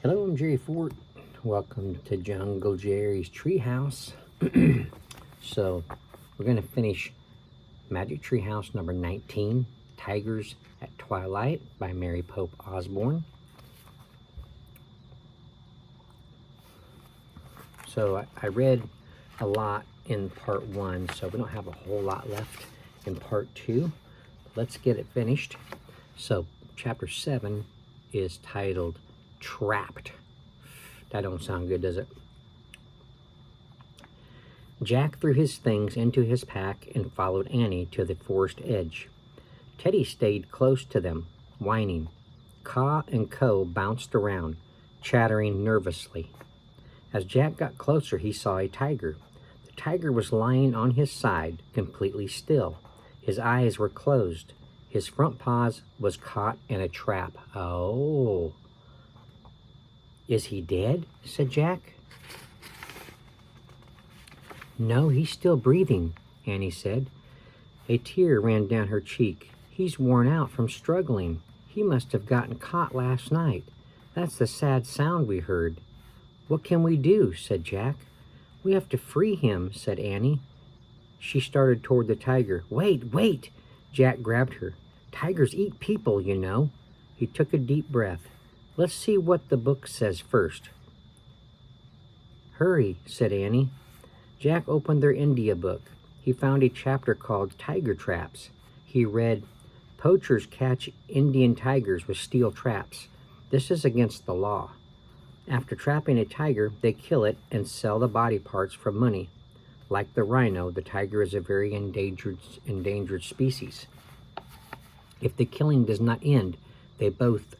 Hello, I'm Jerry Fort. Welcome to Jungle Jerry's Treehouse. So, we're going to finish Magic Treehouse number 19, Tigers at Twilight by Mary Pope Osborne. So, I read a lot in part 1, so we don't have a whole lot left in part 2. Let's get it finished. So, chapter 7 is titled Trapped. That don't sound good, does it? Jack threw his things into his pack and followed Annie to the forest edge. Teddy stayed close to them, whining. Ka and Co bounced around, chattering nervously. As Jack got closer, he saw a tiger. The tiger was lying on his side, completely still. His eyes were closed. His front paws was caught in a trap. Oh. Is he dead? Said Jack. No, he's still breathing, Annie said. A tear ran down her cheek. He's worn out from struggling. He must have gotten caught last night. That's the sad sound we heard. What can we do? Said Jack. We have to free him, said Annie. She started toward the tiger. Wait, wait! Jack grabbed her. Tigers eat people, you know. He took a deep breath. Let's see what the book says first. Hurry, said Annie. Jack opened their India book. He found a chapter called Tiger Traps. He read, Poachers catch Indian tigers with steel traps. This is against the law. After trapping a tiger, they kill it and sell the body parts for money. Like the rhino, the tiger is a very endangered species. If the killing does not end, they both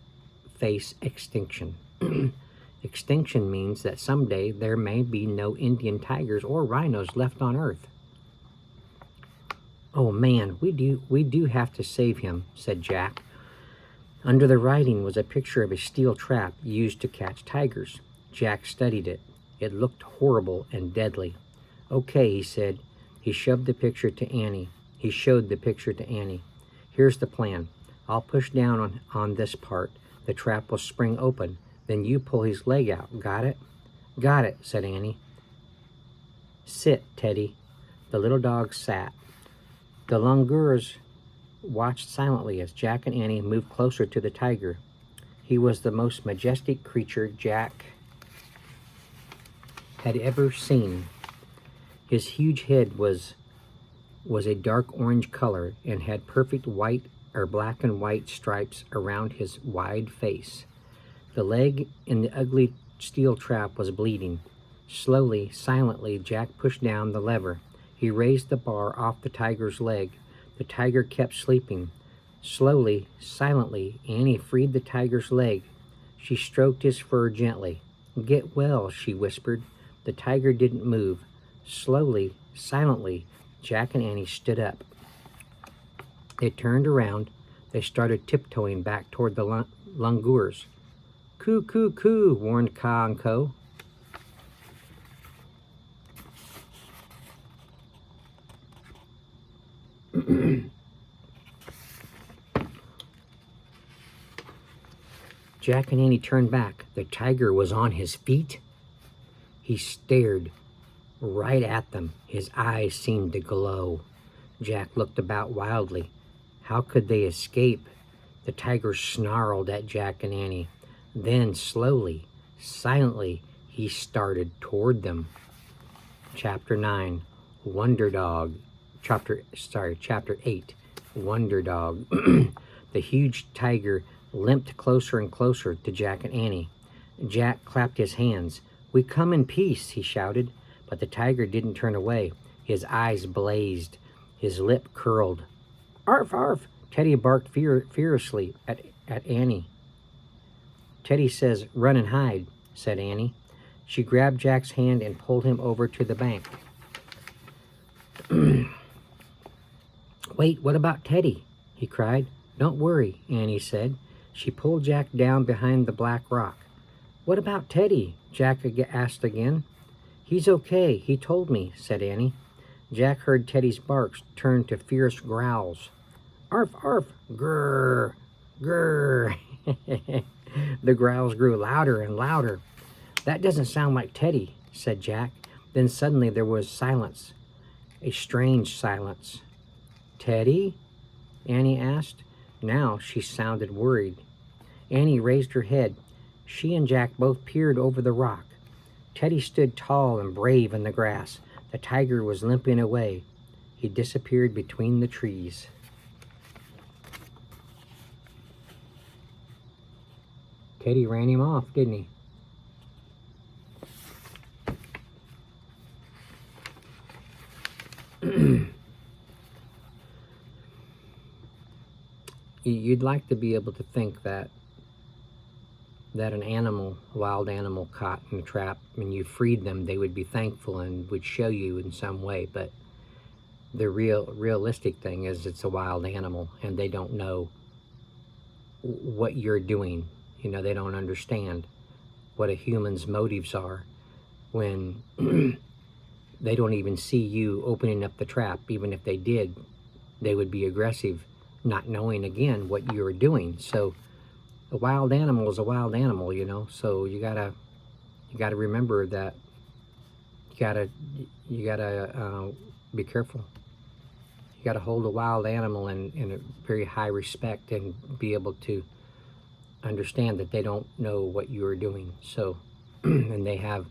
face extinction. Extinction means that someday there may be no Indian tigers or rhinos left on Earth. Oh man, we do have to save him, said Jack. Under the writing was a picture of a steel trap used to catch tigers. Jack studied it. It looked horrible and deadly. Okay, he said. He shoved the picture to Annie. He showed the picture to Annie. Here's the plan. I'll push down on this part. The trap will spring open. Then you pull his leg out. Got it? Got it, said Annie. Sit, Teddy. The little dog sat. The langurs watched silently as Jack and Annie moved closer to the tiger. He was the most majestic creature Jack had ever seen. His huge head was a dark orange color and had perfect white or black and white stripes around his wide face. The leg in the ugly steel trap was bleeding. Slowly, silently, Jack pushed down the lever. He raised the bar off the tiger's leg. The tiger kept sleeping. Slowly, silently, Annie freed the tiger's leg. She stroked his fur gently. Get well, she whispered. The tiger didn't move. Slowly, silently, Jack and Annie stood up. They turned around. They started tiptoeing back toward the langurs. Coo, coo, coo, warned Ka and Co. Jack and Annie turned back. The tiger was on his feet. He stared right at them. His eyes seemed to glow. Jack looked about wildly. How could they escape? The tiger snarled at Jack and Annie. Then, slowly, silently, he started toward them. Chapter 9, Wonder Dog. Chapter 8, Wonder Dog. The huge tiger limped closer and closer to Jack and Annie. Jack clapped his hands. We come in peace, he shouted, but the tiger didn't turn away. His eyes blazed. His lip curled. Arf, arf! Teddy barked furiously at Annie. Teddy says, run and hide, said Annie. She grabbed Jack's hand and pulled him over to the bank. Wait, what about Teddy? He cried. Don't worry, Annie said. She pulled Jack down behind the black rock. What about Teddy? Jack asked again. He's okay, he told me, said Annie. Jack heard Teddy's barks turn to fierce growls. Arf, arf, grrr, grrr. The growls grew louder and louder. "That doesn't sound like Teddy," said Jack. Then suddenly there was silence, a strange silence. "Teddy?" Annie asked. Now she sounded worried. Annie raised her head. She and Jack both peered over the rock. Teddy stood tall and brave in the grass. The tiger was limping away. He disappeared between the trees. Teddy ran him off, didn't he? You'd like to be able to think that an animal, a wild animal caught in a trap, and you freed them, they would be thankful and would show you in some way. But the realistic thing is, it's a wild animal, and they don't know what you're doing. You know, they don't understand what a human's motives are when they don't even see you opening up the trap. Even if they did, they would be aggressive, not knowing, again, what you're doing. So a wild animal is a wild animal, you know. So you gotta remember that you gotta be careful. You gotta hold a wild animal in a very high respect and be able to understand that they don't know what you are doing. So and they have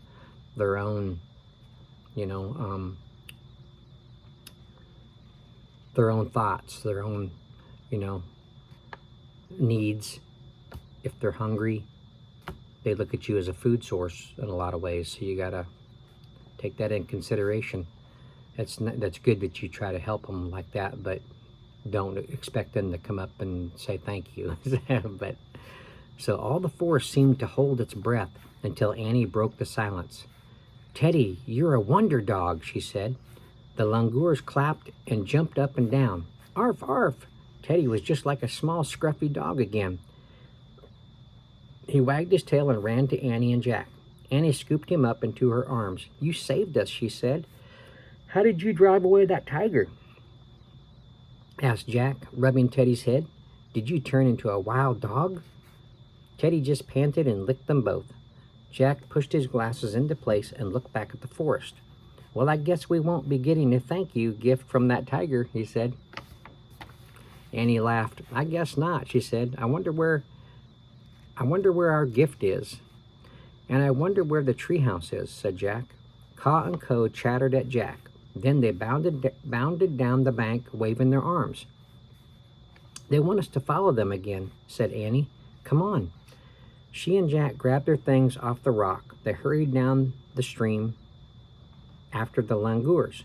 their own, you know, their own thoughts, their own, you know, needs. If they're hungry, they look at you as a food source in a lot of ways. So you gotta take that in consideration. That's good that you try to help them like that, but don't expect them to come up and say thank you. But so all the forest seemed to hold its breath until Annie broke the silence. "Teddy, you're a wonder dog," she said. The langurs clapped and jumped up and down. "Arf, arf!" Teddy was just like a small, scruffy dog again. He wagged his tail and ran to Annie and Jack. Annie scooped him up into her arms. "You saved us," she said. "How did you drive away that tiger?" asked Jack, rubbing Teddy's head. "Did you turn into a wild dog?" Teddy just panted and licked them both. Jack pushed his glasses into place and looked back at the forest. "Well, I guess we won't be getting a thank you gift from that tiger," he said. Annie laughed. "I guess not," she said. I wonder where our gift is." "And I wonder where the treehouse is," said Jack. Caw and Co chattered at Jack. Then they bounded down the bank, waving their arms. "They want us to follow them again," said Annie. "Come on." She and Jack grabbed their things off the rock. They hurried down the stream after the langurs.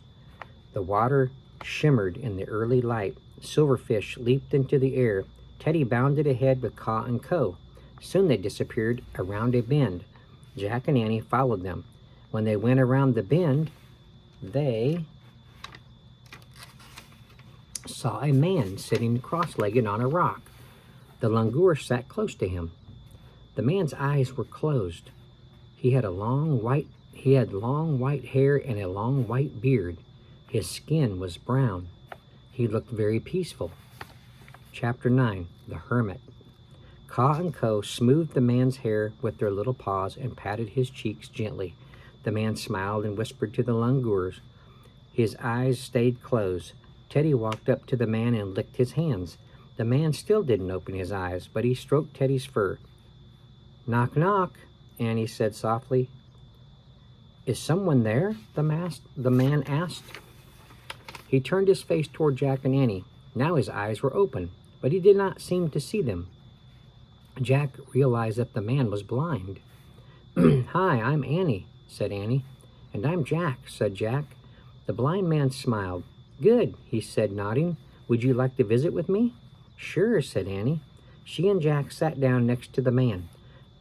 The water shimmered in the early light. Silverfish leaped into the air. Teddy bounded ahead with Caw and Co. Soon they disappeared around a bend. Jack and Annie followed them. When they went around the bend, they saw a man sitting cross-legged on a rock. The langur sat close to him. The man's eyes were closed. He had long white hair and a long white beard. His skin was brown. He looked very peaceful. Chapter 9, The Hermit. Caw and Co smoothed the man's hair with their little paws and patted his cheeks gently. The man smiled and whispered to the langurs. His eyes stayed closed. Teddy walked up to the man and licked his hands. The man still didn't open his eyes, but he stroked Teddy's fur. "Knock, knock," Annie said softly. "Is someone there?" the man asked. He turned his face toward Jack and Annie. Now his eyes were open, but he did not seem to see them. Jack realized that the man was blind. "Hi, I'm Annie," said Annie. "And I'm Jack," said Jack. The blind man smiled. "Good," he said, nodding. "Would you like to visit with me?" "Sure," said Annie. She and Jack sat down next to the man.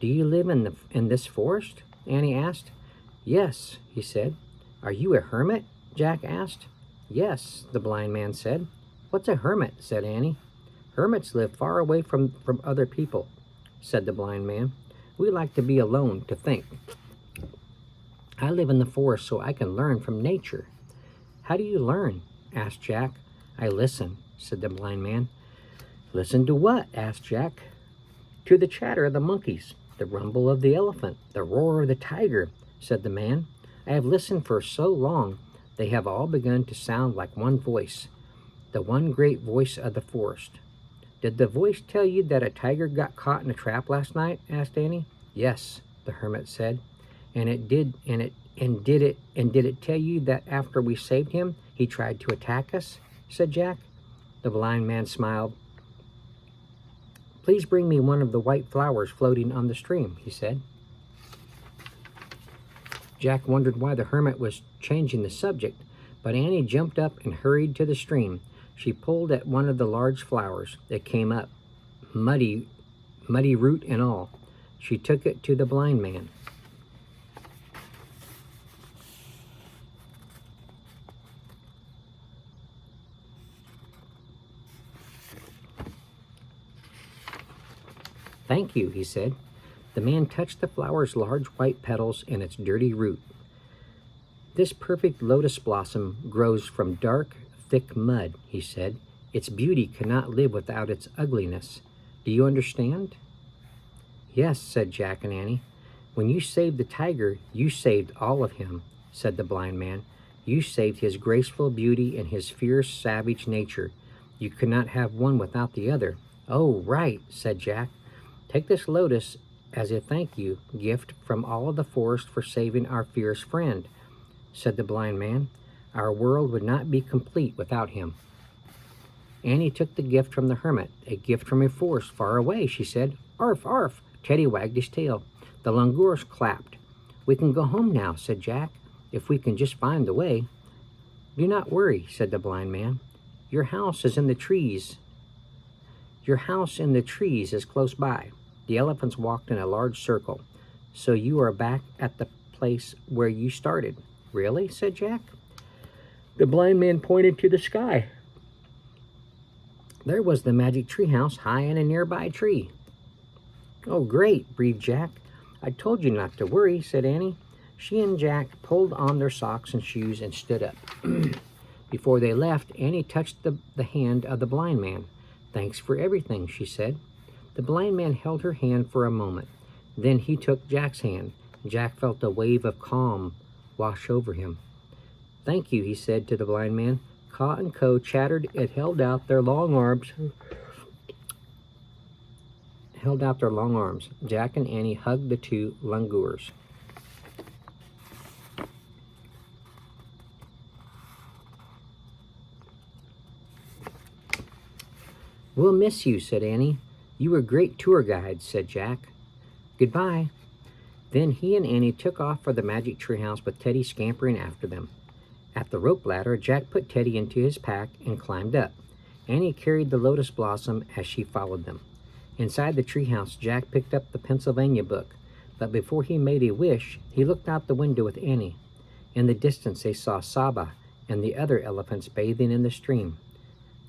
"Do you live in this forest?" Annie asked. "Yes," he said. "Are you a hermit?" Jack asked. "Yes," the blind man said. "What's a hermit?" said Annie. "Hermits live far away from other people," said the blind man. "We like to be alone to think. I live in the forest so I can learn from nature." "How do you learn?" asked Jack. "I listen," said the blind man. "Listen to what?" asked Jack. To the chatter of the monkeys, the rumble of the elephant, the roar of the tiger, said the man. I have listened for so long, they have all begun to sound like one voice, the one great voice of the forest. Did the voice tell you that a tiger got caught in a trap last night? Asked Annie. Yes, the hermit said. And did it tell you that after we saved him, he tried to attack us? Said Jack. The blind man smiled. Please bring me one of the white flowers floating on the stream, he said. Jack wondered why the hermit was changing the subject, but Annie jumped up and hurried to the stream. She pulled at one of the large flowers. It came up, muddy root and all. She took it to the blind man. Thank you, he said. The man touched the flower's large white petals and its dirty root. This perfect lotus blossom grows from dark, thick mud, he said. Its beauty cannot live without its ugliness. Do you understand? Yes, said Jack and Annie. When you saved the tiger, you saved all of him, said the blind man. You saved his graceful beauty and his fierce, savage nature. You could not have one without the other. Oh, right, said Jack. Take this lotus as a thank you gift from all of the forest for saving our fierce friend, said the blind man. Our world would not be complete without him. Annie took the gift from the hermit, a gift from a forest far away, she said. Arf, arf! Teddy wagged his tail. The langurs clapped. We can go home now, said Jack, if we can just find the way. Do not worry, said the blind man. Your house is in the trees. Your house in the trees is close by. The elephants walked in a large circle. So you are back at the place where you started. Really? Said Jack. The blind man pointed to the sky. There was the magic treehouse high in a nearby tree. Oh, great, breathed Jack. I told you not to worry, said Annie. She and Jack pulled on their socks and shoes and stood up. Before they left, Annie touched the hand of the blind man. Thanks for everything, she said. The blind man held her hand for a moment. Then he took Jack's hand. Jack felt a wave of calm wash over him. Thank you, he said to the blind man. Ka and Ko chattered and held out their long arms. Jack and Annie hugged the two langurs. We'll miss you, said Annie. You were great tour guides, said Jack. Goodbye. Then he and Annie took off for the magic treehouse with Teddy scampering after them. At the rope ladder, Jack put Teddy into his pack and climbed up. Annie carried the lotus blossom as she followed them. Inside the treehouse, Jack picked up the Pennsylvania book, but before he made a wish, he looked out the window with Annie. In the distance, they saw Saba and the other elephants bathing in the stream.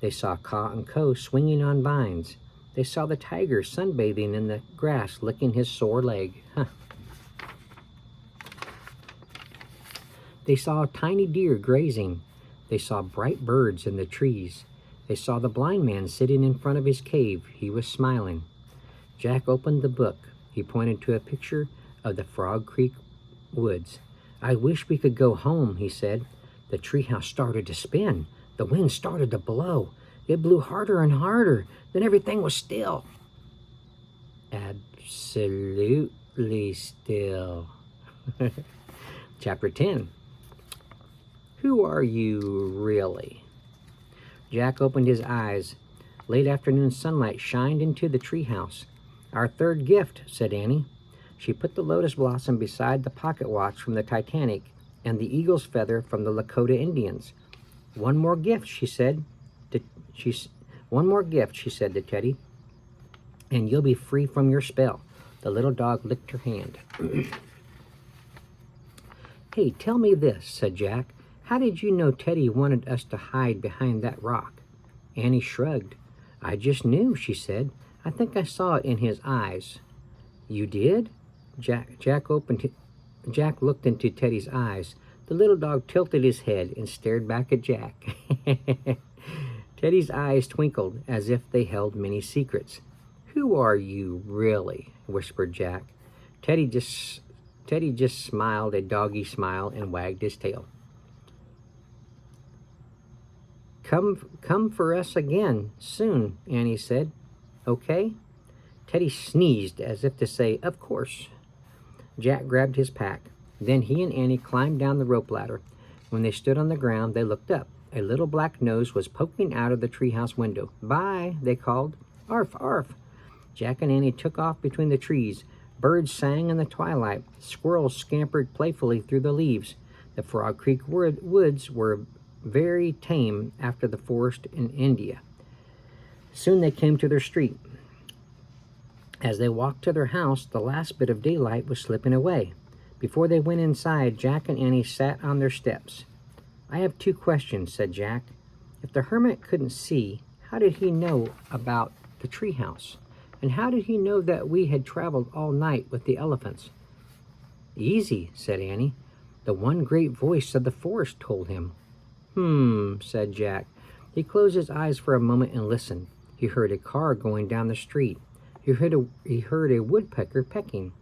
They saw Ka and Ko swinging on vines. They saw the tiger sunbathing in the grass, licking his sore leg. They saw tiny deer grazing. They saw bright birds in the trees. They saw the blind man sitting in front of his cave. He was smiling. Jack opened the book. He pointed to a picture of the Frog Creek woods. I wish we could go home, he said. The treehouse started to spin. The wind started to blow. It blew harder and harder. Then everything was still. Absolutely still. Chapter 10. Who are you really? Jack opened his eyes. Late afternoon sunlight shined into the treehouse. Our third gift, said Annie. She put the lotus blossom beside the pocket watch from the Titanic and the eagle's feather from the Lakota Indians. One more gift, she said. One more gift, she said to Teddy, and you'll be free from your spell. The little dog licked her hand. Hey, tell me this, said Jack. How did you know Teddy wanted us to hide behind that rock? Annie shrugged. I just knew, she said. I think I saw it in his eyes. You did? Jack looked into Teddy's eyes. The little dog tilted his head and stared back at Jack. Teddy's eyes twinkled as if they held many secrets. Who are you, really? Whispered Jack. Teddy just smiled a doggy smile and wagged his tail. Come for us again soon, Annie said. Okay? Teddy sneezed as if to say, of course. Jack grabbed his pack. Then he and Annie climbed down the rope ladder. When they stood on the ground, they looked up. A little black nose was poking out of the treehouse window. Bye, they called. Arf, arf. Jack and Annie took off between the trees. Birds sang in the twilight. Squirrels scampered playfully through the leaves. The Frog Creek woods were very tame after the forest in India. Soon they came to their street. As they walked to their house, the last bit of daylight was slipping away. Before they went inside, Jack and Annie sat on their steps. I have 2 questions, said Jack. If the hermit couldn't see, how did he know about the treehouse? And how did he know that we had traveled all night with the elephants? Easy, said Annie. The one great voice of the forest told him. Said Jack. He closed his eyes for a moment and listened. He heard a car going down the street. He heard a woodpecker pecking.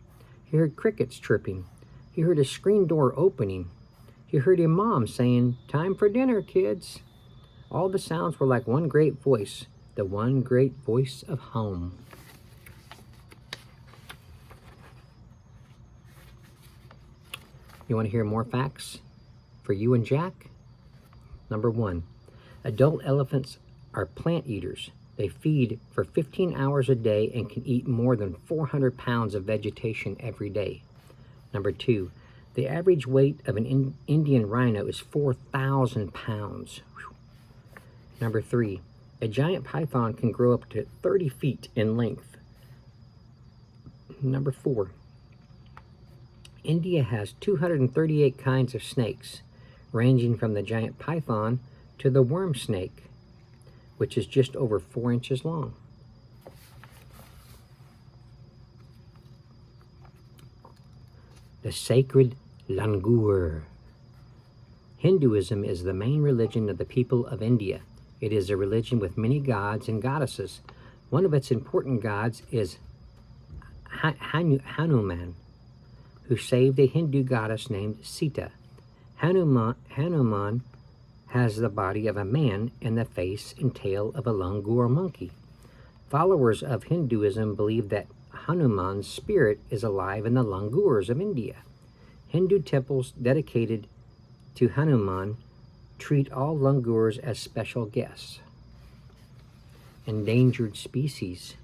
He heard crickets chirping. He heard a screen door opening. He heard a mom saying, "Time for dinner, kids." All the sounds were like one great voice, the one great voice of home. You want to hear more facts for you and Jack? Number 1, adult elephants are plant eaters. They feed for 15 hours a day and can eat more than 400 pounds of vegetation every day. Number 2, the average weight of an Indian rhino is 4,000 pounds. Whew. Number 3, a giant python can grow up to 30 feet in length. Number 4, India has 238 kinds of snakes, ranging from the giant python to the worm snake, which is just over 4 inches long. The sacred langur. Hinduism is the main religion of the people of India. It is a religion with many gods and goddesses. One of its important gods is Hanuman, who saved a Hindu goddess named Sita. Hanuman has the body of a man and the face and tail of a langur monkey. Followers of Hinduism believe that Hanuman's spirit is alive in the langurs of India. Hindu temples dedicated to Hanuman treat all langurs as special guests. Endangered species.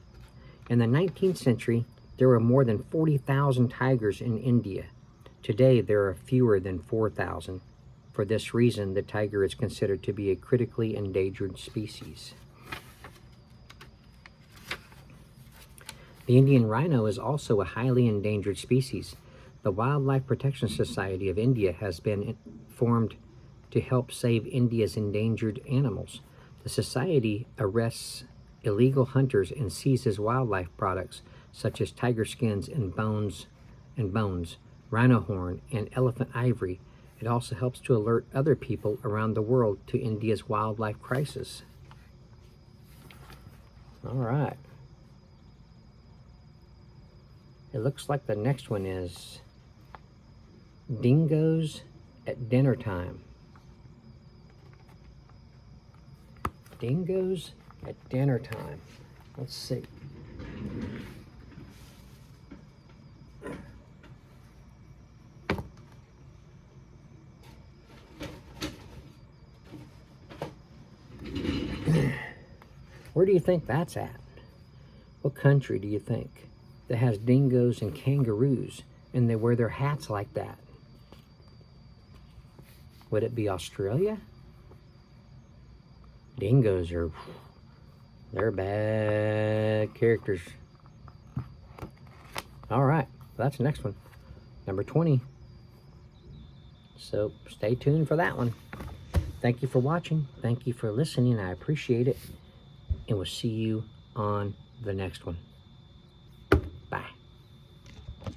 In the 19th century, there were more than 40,000 tigers in India. Today, there are fewer than 4,000. For this reason, the tiger is considered to be a critically endangered species. The Indian rhino is also a highly endangered species. The Wildlife Protection Society of India has been formed to help save India's endangered animals. The society arrests illegal hunters and seizes wildlife products such as tiger skins and bones, rhino horn, and elephant ivory. It also helps to alert other people around the world to India's wildlife crisis. All right. It looks like the next one is dingoes at dinner time. Dingoes at dinner time. Let's see. Where do you think that's at? What country do you think that has dingoes and kangaroos and they wear their hats like that? Would it be Australia? Dingoes they're bad characters. All right, that's the next one. Number 20. So stay tuned for that one. Thank you for watching. Thank you for listening. I appreciate it. And we'll see you on the next one. Bye.